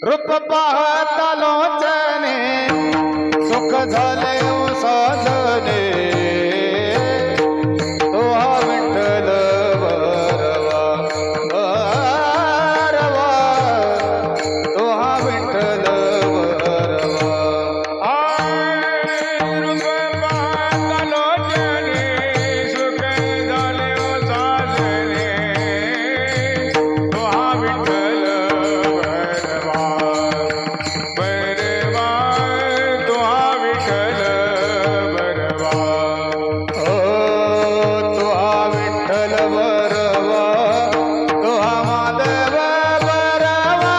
रूप पाहता लोचने सुख झाले साधने तो हा विठ्ठल बरवा बरवा तो हा विठ्ठल बरवा रूप पाहता लोचने सुख झाले साधने तो हा विठ्ठल बरवा तो हा विठ्ठल बरवा तो हा विठ्ठल बरवा तो हा माधव बरवा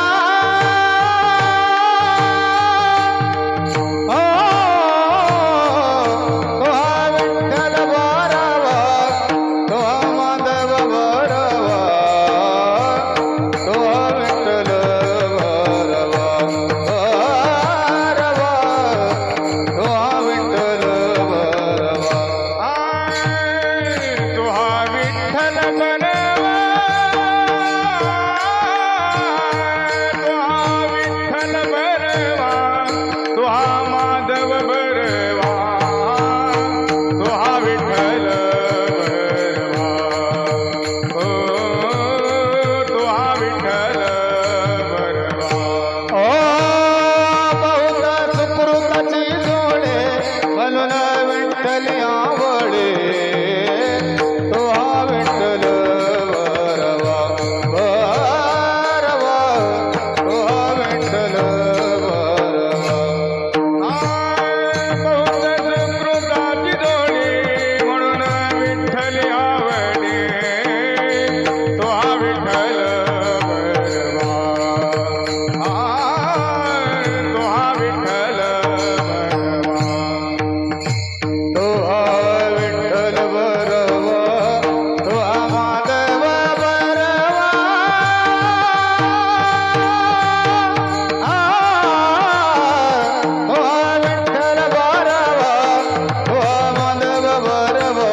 तो हा विठ्ठल बरवा तो हा माधव बरवा तो हा विठ्ठल बरवा बरवा तो हा विठ्ठल बरवा तो हा विठ्ठल बरवा तो हा विठ्ठल बरवा तो हा माधव बरवा तो हा विठ्ठल बरवा हो तो हा विठ्ठल बरवा ओ बहुत सुकृताची जोडे म्हणून विठ्ठल आवडे तो हा विठ्ठल बरवा बरवा तो हा विठ्ठल बरवा बहुत सुकृताची जोडी म्हणून विठ्ठल आवडे तो हा विठ्ठल बरवा तो हा विठ्ठल बरवा तो हा विठ्ठल बरवा तो हा माधव बरवा तो हा विठ्ठल बरवा तो हा माधव बरवा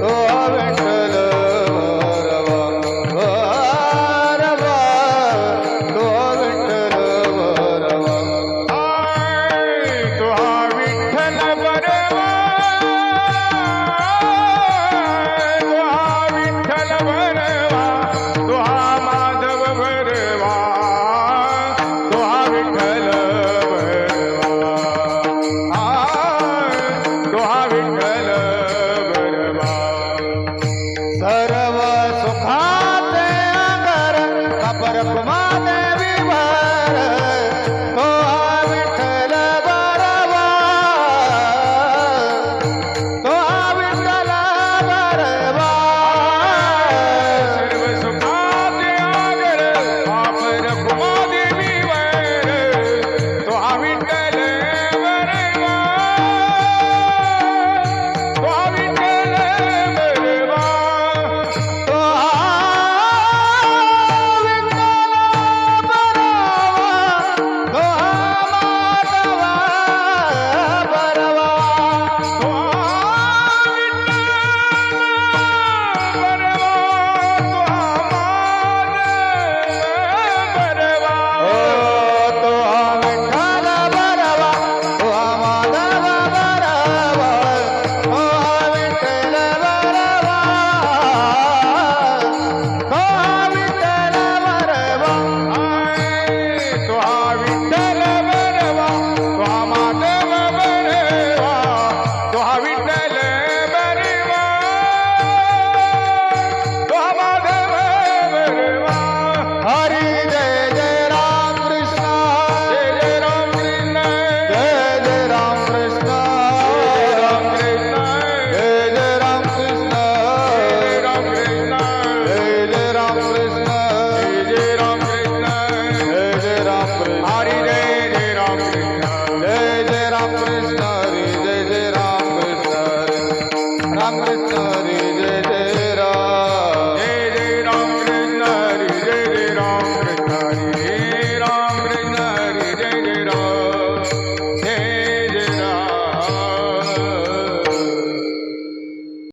तो हा विठ्ठल बरवा बरवा तो हा विठ्ठल बरवा तो हा विठ्ठल बरवा तो हा विठ्ठल बरवा तो हा माधव बरवा तो हा विठ्ठल बरवा तो हा विठ्ठल बरवा सर्व सुखाचे आगर अपर कुमादेवी वर